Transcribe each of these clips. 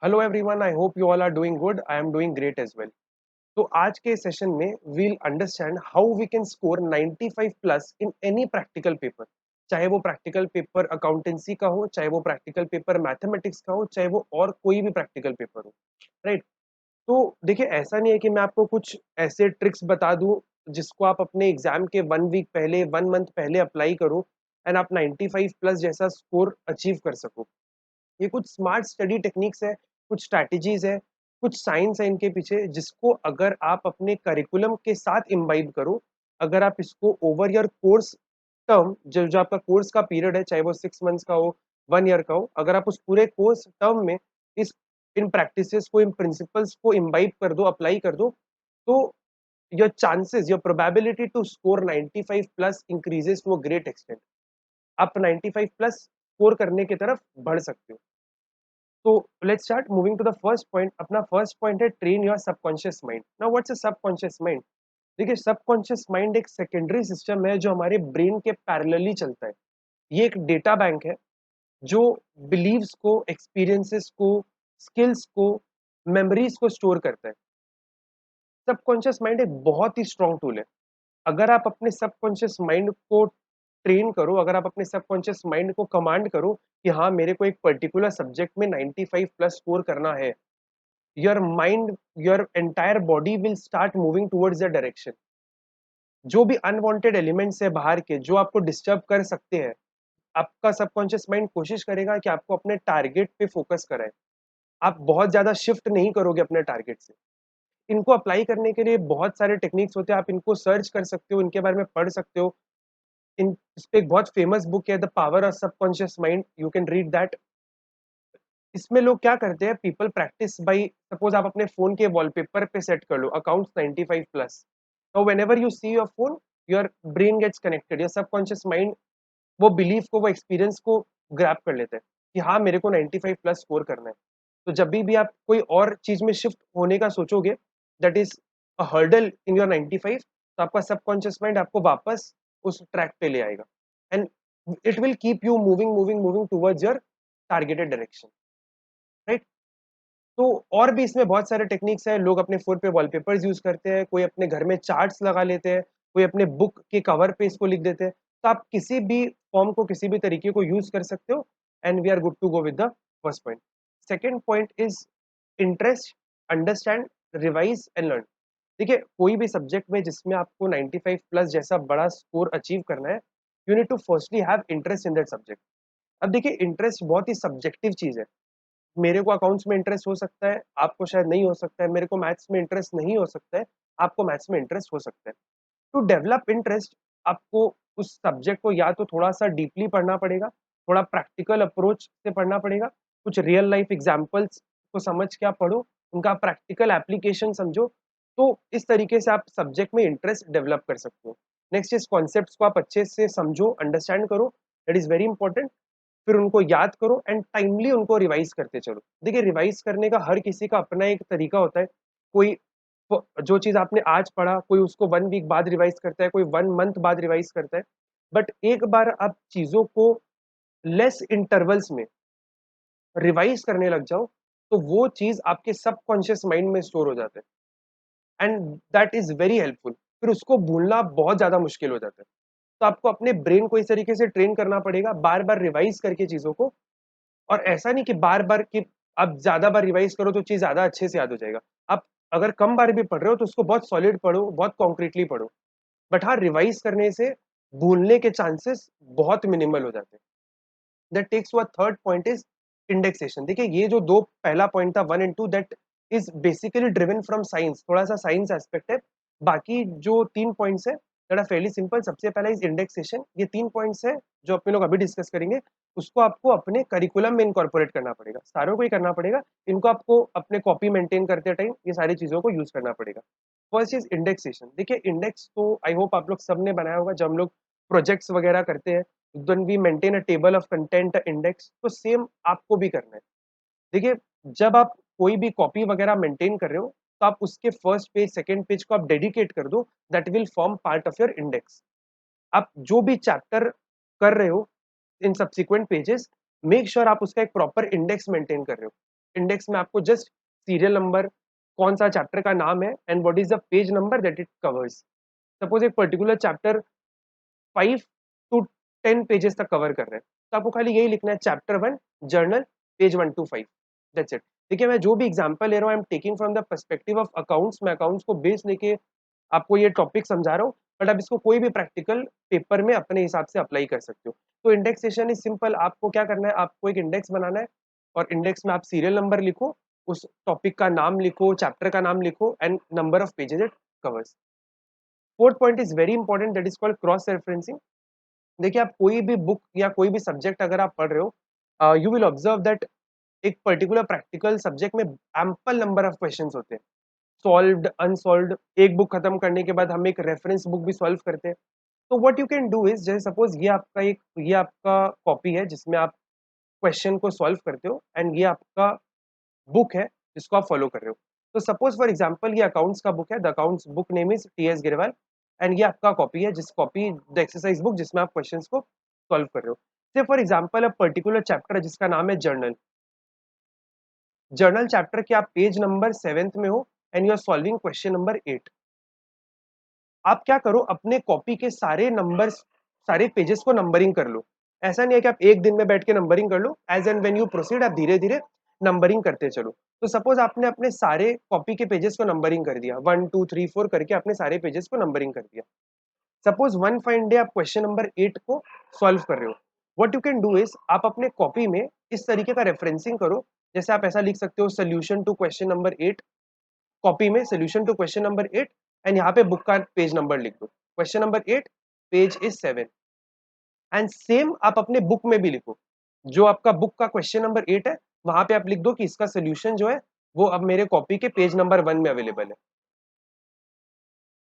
Hello everyone, I hope you all are doing good. I am doing great as well. तो आज के session में we'll understand how we can score 95 plus in any practical paper. चाहे वो practical paper accountancy का हो, चाहे वो प्रैक्टिकल पेपर मैथमेटिक्स का हो, चाहे वो और कोई भी प्रैक्टिकल पेपर हो। राइट। तो देखिए, ऐसा नहीं है कि मैं आपको कुछ ऐसे ट्रिक्स बता दूं जिसको आप अपने एग्जाम के 1 वीक पहले, 1 मंथ पहले अप्लाई करो एंड आप 95 प्लस जैसा स्कोर अचीव कर सको। ये कुछ स्मार्ट स्टडी टेक्निक्स है, कुछ स्ट्रैटेजीज है, कुछ साइंस है इनके पीछे, जिसको अगर आप अपने करिकुलम के साथ इम्बाइब करो, अगर आप इसको ओवर योर कोर्स टर्म, जो जो आपका कोर्स का पीरियड है, चाहे वो 6 मंथ्स का हो, 1 ईयर का हो, अगर आप उस पूरे कोर्स टर्म में इस इन प्रैक्टिसेस को, इन प्रिंसिपल्स को इम्बाइब कर दो, अप्लाई कर दो, तो your chances, your probability to score 95 plus increases to a great extent. आप 95 प्लस स्कोर करने की तरफ बढ़ सकते हो। तो let's start moving to the first point. अपना फर्स्ट पॉइंट है train your subconscious mind. Now what's a subconscious mind? देखिए, सबकॉन्शियस माइंड एक सेकेंडरी सिस्टम है जो हमारे ब्रेन के पैरेलली चलता है। ये एक डेटा बैंक है जो बिलीव्स को, एक्सपीरियंसेस को, स्किल्स को, मेमोरीज को स्टोर करता है। सबकॉन्शियस माइंड एक बहुत ही स्ट्रॉन्ग टूल है। अगर आप अपने सबकॉन्शियस माइंड को ट्रेन करो, अगर आप अपने सबकॉन्शियस माइंड को कमांड करो कि हाँ, मेरे को एक पर्टिकुलर सब्जेक्ट में 95 प्लस स्कोर करना है, your mind, your entire body will start moving towards the direction. जो भी अनवांटेड एलिमेंट्स है बाहर के, जो आपको डिस्टर्ब कर सकते हैं, आपका सबकॉन्शियस माइंड कोशिश करेगा कि आपको अपने टारगेट पे फोकस कराए। आप बहुत ज्यादा शिफ्ट नहीं करोगे अपने टारगेट से। इनको अप्लाई करने के लिए बहुत सारे टेक्निक्स होते हैं, आप इनको सर्च कर सकते हो, इनके बारे में पढ़ सकते हो। इन इस पे एक बहुत फेमस बुक है, the power of subconscious mind, you can read that. इसमें लोग क्या करते हैं, पीपल प्रैक्टिस बाई, सपोज आप अपने फोन के वॉलपेपर पे सेट कर लो अकाउंट्स 95 प्लस। तो whenever you see your phone, your brain gets connected, your subconscious mind वो बिलीफ को, वो एक्सपीरियंस को ग्रैब कर लेते हैं कि हाँ, मेरे को 95 प्लस स्कोर करना है। तो जब भी आप कोई और चीज में शिफ्ट होने का सोचोगे, that is a hurdle in your 95, तो आपका सबकॉन्शियस माइंड आपको वापस उस ट्रैक पे ले आएगा and it will keep you moving moving moving towards your targeted direction. Right. तो और भी इसमें बहुत सारे टेक्निक्स हैं। लोग अपने फोन पे वॉलपेपर्स यूज करते हैं, कोई अपने घर में चार्ट्स लगा लेते हैं, कोई अपने बुक के कवर पे इसको लिख देते हैं। तो आप किसी भी फॉर्म को, किसी भी तरीके को यूज कर सकते हो and we are good to go with the first point. Second point is interest, understand, revise and learn. देखिए, कोई भी सब्जेक्ट में जिसमें आपको 95 प्लस जैसा बड़ा स्कोर अचीव करना है, you need to firstly have interest in that subject. अब देखिए, इंटरेस्ट बहुत ही सब्जेक्टिव चीज है। मेरे को अकाउंट्स में इंटरेस्ट हो सकता है, आपको शायद नहीं हो सकता है। मेरे को मैथ्स में इंटरेस्ट नहीं हो सकता है, आपको मैथ्स में इंटरेस्ट हो सकता है। टू डेवलप इंटरेस्ट, आपको उस सब्जेक्ट को या तो थोड़ा सा डीपली पढ़ना पड़ेगा, थोड़ा प्रैक्टिकल अप्रोच से पढ़ना पड़ेगा, कुछ रियल लाइफ एग्जाम्पल्स को समझ के आप पढ़ो, उनका प्रैक्टिकल एप्लीकेशन समझो। तो इस तरीके से आप सब्जेक्ट में इंटरेस्ट डेवलप कर सकते हो। नेक्स्ट इस कॉन्सेप्ट्स को आप अच्छे से समझो, अंडरस्टैंड करो, दैट इज वेरी इंपॉर्टेंट। फिर उनको याद करो एंड टाइमली उनको रिवाइज करते चलो। देखिए, रिवाइज करने का हर किसी का अपना एक तरीका होता है। कोई जो चीज आपने आज पढ़ा, कोई उसको 1 वीक बाद रिवाइज करता है, कोई 1 मंथ बाद रिवाइज करता है। बट एक बार आप चीजों को लेस इंटरवल्स में रिवाइज करने लग जाओ, तो वो चीज आपके सबकॉन्शियस माइंड में स्टोर हो जाता है and that is very helpful. फिर उसको भूलना बहुत ज्यादा मुश्किल हो जाता है। तो आपको अपने ब्रेन को इस तरीके से ट्रेन करना पड़ेगा, बार बार रिवाइज करके चीजों को। और ऐसा नहीं कि बार बार कि आप ज्यादा बार रिवाइज करो तो चीज ज्यादा अच्छे से याद हो जाएगा। आप अगर कम बार भी पढ़ रहे हो तो उसको बहुत सॉलिड पढ़ो, बहुत कॉन्क्रीटली पढ़ो। बट हाँ, रिवाइज करने से भूलने के चांसेस बहुत मिनिमल हो जाते हैं। That takes to a third point is indexation. देखिए, ये जो दो पहला पॉइंट था 1 and 2, that is basically driven from science, थोड़ा सा साइंस एस्पेक्ट है। बाकी जो 3 पॉइंट्स है दैट आर फेयरली सिंपल। सबसे पहला इज इंडेक्सेशन। ये 3 पॉइंट्स है जो अपने लोग अभी डिस्कस करेंगे। उसको आपको अपने करिकुलम में इनकॉर्पोरेट करना पड़ेगा, सारों को ही करना पड़ेगा। इनको आपको अपने कॉपी मेंटेन करते टाइम ये सारी चीजों को यूज करना पड़ेगा। First is indexation. देखिए, इंडेक्स तो आई होप आप लोग सबने बनाया होगा जब हम लोग प्रोजेक्ट्स वगैरह करते हैं, then we maintain a table of content index. तो सेम आपको भी करना है। देखिए, जब आप कोई भी कॉपी वगैरह मेंटेन कर रहे हो, तो आप उसके फर्स्ट पेज, सेकंड पेज को आप डेडिकेट कर दो, that will form part of your index. आप जो भी चैप्टर कर रहे हो in subsequent pages, make sure आप उसका एक प्रॉपर इंडेक्स मेंटेन कर रहे हो। इंडेक्स में आपको जस्ट सीरियल नंबर, कौन सा चैप्टर का नाम है and what is the page number that it covers. Suppose एक पर्टिकुलर चैप्टर 5 टू 10 पेजेस तक कवर कर रहे हैं, तो आपको खाली यही लिखना है chapter 1 journal page 1 to 5, that's it. देखिए मैं जो भी एग्जांपल ले रहा हूँ I am taking from the perspective of accounts, मैं अकाउंट्स को बेस लेके आपको ये टॉपिक समझा रहा हूँ, बट आप इसको कोई भी प्रैक्टिकल पेपर में अपने हिसाब से अप्लाई कर सकते हो। तो इंडेक्सेशन इज सिंपल, आपको क्या करना है, आपको एक इंडेक्स बनाना है और इंडेक्स में आप सीरियल नंबर लिखो, उस टॉपिक का नाम लिखो, चैप्टर का नाम लिखो and number of pages it covers. Fourth point is very important, that is called cross referencing. देखिए आप कोई भी बुक या कोई भी सब्जेक्ट अगर आप पढ़ रहे हो, यू विल ऑब्जर्व दैट एक पर्टिकुलर प्रैक्टिकल सब्जेक्ट में एम्पल नंबर ऑफ क्वेश्चंस होते हैं, सॉल्व्ड अनसॉल्व्ड। एक बुक खत्म करने के बाद हम एक रेफरेंस बुक भी सॉल्व करते हैं। तो what you can do is, जैसे सपोज ये आपका कॉपी है जिसमें आप क्वेश्चन को सॉल्व करते हो एंड ये आपका बुक है जिसको आप फॉलो कर रहे हो। तो सपोज फॉर एग्जांपल ये अकाउंट्स का बुक है, the accounts book name is TS Grewal and ये आपका कॉपी है, जिस कॉपी द एक्सरसाइज बुक जिसमें आप क्वेश्चंस को सॉल्व कर रहे हो। से for example a particular chapter है जिसका नाम है जर्नल। जर्नल चैप्टर के आप पेज नंबर 7th में हो and you are solving question number 8। आप क्या करो, अपने कॉपी के सारे नंबर्स, सारे पेजेस को नंबरिंग कर लो। ऐसा नहीं है कि आप एक दिन में बैठ के नंबरिंग कर लो, as and when you proceed आप धीरे धीरे नंबरिंग करते चलो। तो सपोज आपने अपने सारे कॉपी के पेजेस को नंबरिंग कर दिया, 1 2 3 4 करके अपने सारे पेजेस को नंबरिंग कर दिया। सपोज वन फाइन डे आप क्वेश्चन नंबर 8 को सॉल्व कर रहे हो। What you can do is, आप अपने कॉपी में इस तरीके का रेफरेंसिंग करो, जैसे आप ऐसा लिख सकते हो, solution to question number 8, copy में solution to question number 8 and यहाँ पे बुक का पेज नंबर लिख दो, question number 8 page is 7। And same आप अपने बुक में भी लिखो, जो आपका बुक का क्वेश्चन नंबर 8 है वहां पे आप लिख दो कि इसका सोल्यूशन जो है वो अब मेरे कॉपी के पेज नंबर 1 में अवेलेबल है।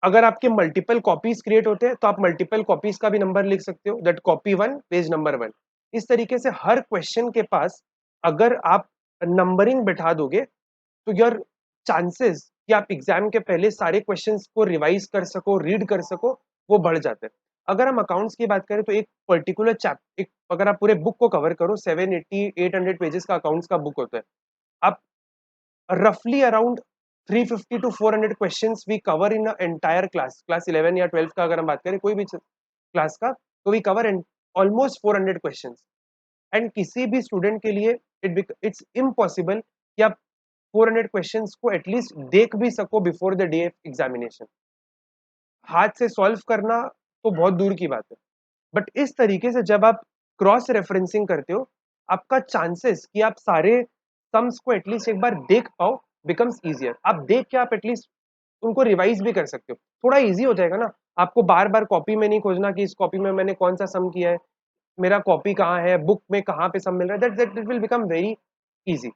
अगर आपके मल्टीपल कॉपीज क्रिएट होते हैं तो आप मल्टीपल कॉपीज का भी नंबर लिख सकते हो, दैट कॉपी 1 पेज नंबर 1। इस तरीके से हर क्वेश्चन के पास अगर आप नंबरिंग बैठा दोगे तो योर चांसेस कि आप एग्जाम के पहले सारे क्वेश्चंस को रिवाइज कर सको, रीड कर सको, वो बढ़ जाते हैं। अगर हम अकाउंट्स की बात करें तो एक पर्टिकुलर एक अगर आप पूरे बुक को कवर करो, 780 800 पेजेस का अकाउंट्स का बुक होता है, आप roughly around 350 to 400 questions we cover in an entire class 11 या 12 का अगर हम बात करें कोई भी क्लास का, तो we cover almost 400 questions। And किसी भी स्टूडेंट के लिए इट्स इम्पॉसिबल कि आप 400 क्वेश्चंस को एटलीस्ट देख भी सको बिफोर द डे एग्जामिनेशन। हाथ से सॉल्व करना तो बहुत दूर की बात है, बट इस तरीके से जब आप क्रॉस रेफरेंसिंग करते हो, आपका चांसेस कि आप सारे सम्स को एटलीस्ट एक बार देख पाओ बिकम्स इजियर। आप देख के आप एटलीस्ट उनको रिवाइज भी कर सकते हो, थोड़ा इजी हो जाएगा ना। आपको बार बार कॉपी में नहीं खोजना कि इस कॉपी में मैंने कौन सा सम किया है, मेरा कॉपी कहाँ है, बुक में कहाँ पे सम मिल रहा है, that it will become very easy.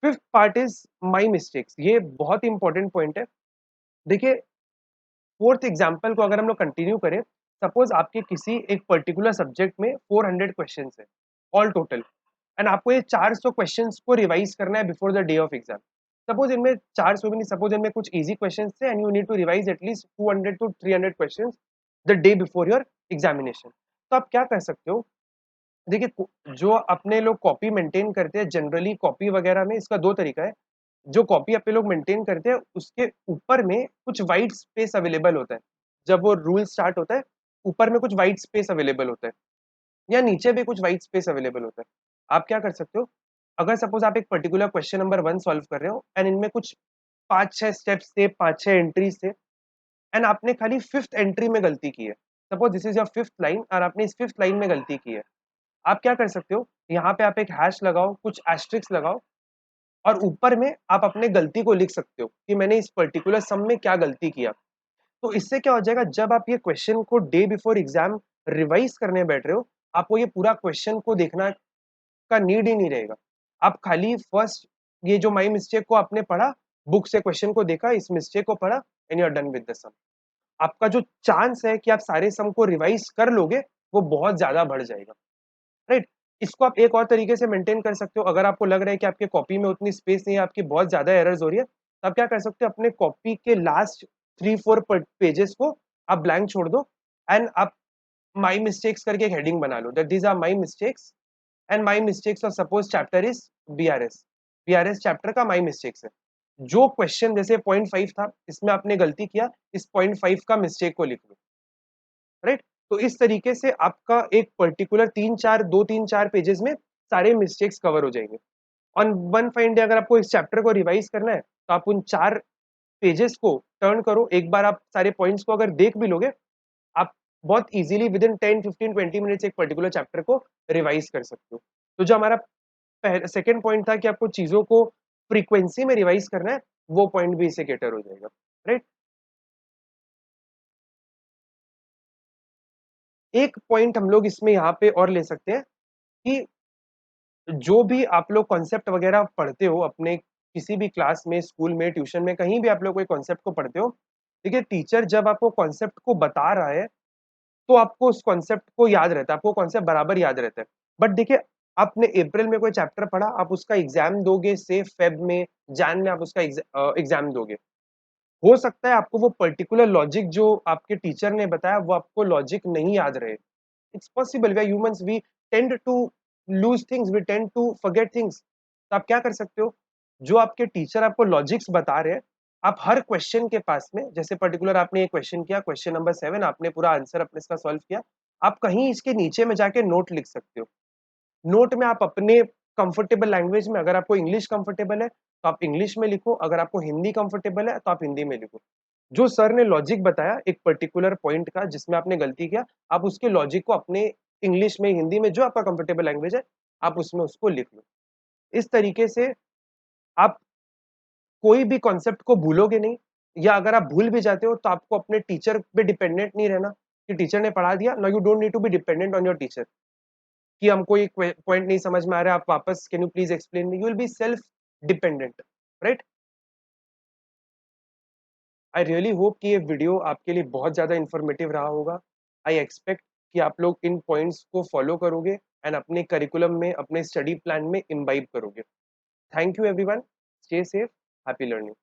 Fifth part is my mistakes, ये बहुत इंपॉर्टेंट पॉइंट है। देखिए फोर्थ एग्जाम्पल को अगर हम लोग कंटिन्यू करें, सपोज आपके किसी एक पर्टिकुलर सब्जेक्ट में 400 क्वेश्चंस है ऑल टोटल, एंड आपको ये 400 क्वेश्चंस को रिवाइज करना है before the day of exam. Suppose इनमें 400 भी नहीं, सपोज इनमें कुछ इजी क्वेश्चंस थे and you need to revise at least 200 to 300 questions the day before your examination. तो आप क्या कर सकते हो, देखिए जो अपने लोग कॉपी मेंटेन करते हैं जनरली, कॉपी वगैरह में इसका दो तरीका है। जो कॉपी अपने लोग मेंटेन करते हैं उसके ऊपर में कुछ वाइट स्पेस अवेलेबल होता है, जब वो रूल स्टार्ट होता है ऊपर में कुछ वाइट स्पेस अवेलेबल होता है, या नीचे भी कुछ वाइट स्पेस अवेलेबल होता है। आप क्या कर सकते हो, अगर सपोज आप एक पर्टिकुलर क्वेश्चन नंबर 1 सॉल्व कर रहे हो एंड इनमें कुछ 5-6 स्टेप्स थे, 5-6 एंट्रीज थे, एंड आपने खाली फिफ्थ एंट्री में गलती की है, suppose this is your fifth line और आपने इस फिफ्थ लाइन में गलती की है। आप क्या कर सकते हो, यहाँ पे आप एक हैश लगाओ, कुछ एस्ट्रिक्स लगाओ और ऊपर में आप अपने गलती को लिख सकते हो कि मैंने इस पर्टिकुलर सम में क्या गलती किया। तो इससे क्या हो जाएगा, जब आप ये क्वेश्चन को डे बिफोर एग्जाम रिवाइज करने बैठ रहे हो, आपको ये पूरा क्वेश्चन को देखना का नीड ही नहीं रहेगा। आप खाली फर्स्ट ये जो माई मिस्टेक को आपने पढ़ा, बुक से क्वेश्चन को देखा, इस मिस्टेक को पढ़ा and you are done with the sum. आपका जो चांस है कि आप सारे सम को रिवाइज कर लोगे वो बहुत ज्यादा बढ़ जाएगा, राइट। इसको आप एक और तरीके से मेंटेन कर सकते हो, अगर आपको लग रहा है कि आपके कॉपी में उतनी स्पेस नहीं है, आपकी बहुत ज्यादा एरर्स हो रही है, तो आप क्या कर सकते हो, अपने कॉपी के लास्ट 3-4 पेजेस को आप ब्लैंक छोड़ दो एंड आप माई मिस्टेक्स करके एक हेडिंग बना लो, that these are my mistakes and my mistakes of suppose chapter is B R S chapter का माई मिस्टेक्स है। जो क्वेश्चन जैसे 0.5 था, इसमें आपने गलती किया, इस 0.5 का मिस्टेक को लिख लो, राइट। तो इस तरीके से आपका एक पर्टिकुलर 3-4 पेजेस में सारे मिस्टेक्स कवर हो जाएंगे। ऑन वन फाइन डे अगर आपको इस चैप्टर को रिवाइज करना है तो आप उन 4 पेजेस को टर्न करो, एक बार आप सारे पॉइंट्स को अगर देख भी लोगे, आप बहुत इजीली विद इन 10-15-20 मिनट्स एक पर्टिकुलर चैप्टर को रिवाइज कर सकते हो। तो जो हमारा सेकेंड पॉइंट था कि आपको चीजों को फ्रीक्वेंसी में रिवाइज करना है, वो पॉइंट भी इसे कैटर हो जाएगा, राइट। एक पॉइंट हम लोग इसमें यहाँ पे और ले सकते हैं कि जो भी आप लोग कॉन्सेप्ट वगैरह पढ़ते हो अपने किसी भी क्लास में, स्कूल में, ट्यूशन में, कहीं भी आप लोग कोई कॉन्सेप्ट को पढ़ते हो, देखिए टीचर जब आपको कॉन्सेप्ट को बता रहा है तो आपको उस कॉन्सेप्ट को याद रहता है, आपको कॉन्सेप्ट बराबर याद रहता है। बट देखिए, आपने अप्रैल में कोई चैप्टर पढ़ा, आप उसका एग्जाम दोगे से फेब में, जैन में आप उसका एग्जाम दोगे, हो सकता है आपको वो पर्टिकुलर लॉजिक जो आपके टीचर ने बताया वो आपको लॉजिक नहीं याद रहे। It's possible, we are humans, we tend to lose things, we tend to forget things. तो आप क्या कर सकते हो, जो आपके टीचर आपको लॉजिक्स बता रहे हैं, आप हर क्वेश्चन के पास में, जैसे पर्टिकुलर आपने एक क्वेश्चन किया, क्वेश्चन नंबर 7, आपने पूरा आंसर अपने इसका सॉल्व किया, आप कहीं इसके नीचे में जाके नोट लिख सकते हो। नोट में आप अपने कंफर्टेबल लैंग्वेज में, अगर आपको इंग्लिश कंफर्टेबल है तो आप इंग्लिश में लिखो, अगर आपको हिंदी कंफर्टेबल है तो आप हिंदी में लिखो। जो सर ने लॉजिक बताया एक पर्टिकुलर पॉइंट का जिसमें आपने गलती किया, आप उसके लॉजिक को अपने इंग्लिश में, हिंदी में, जो आपका कंफर्टेबल लैंग्वेज है, आप उसमें उसको लिख लो। इस तरीके से आप कोई भी कॉन्सेप्ट को भूलोगे नहीं, या अगर आप भूल भी जाते हो तो आपको अपने टीचर पे डिपेंडेंट नहीं रहना कि टीचर ने पढ़ा दिया। No, you don't need to be dependent on your teacher कि हमको ये पॉइंट नहीं समझ में आ रहा है, आप वापस can you please explain me, you will be self dependent, right. I really hope कि ये वीडियो आपके लिए बहुत ज़्यादा इन्फॉर्मेटिव रहा होगा। आई एक्सपेक्ट कि आप लोग इन पॉइंट्स को फॉलो करोगे एंड अपने करिकुलम में, अपने स्टडी प्लान में इम्बाइब करोगे। Thank you everyone, stay safe, happy learning.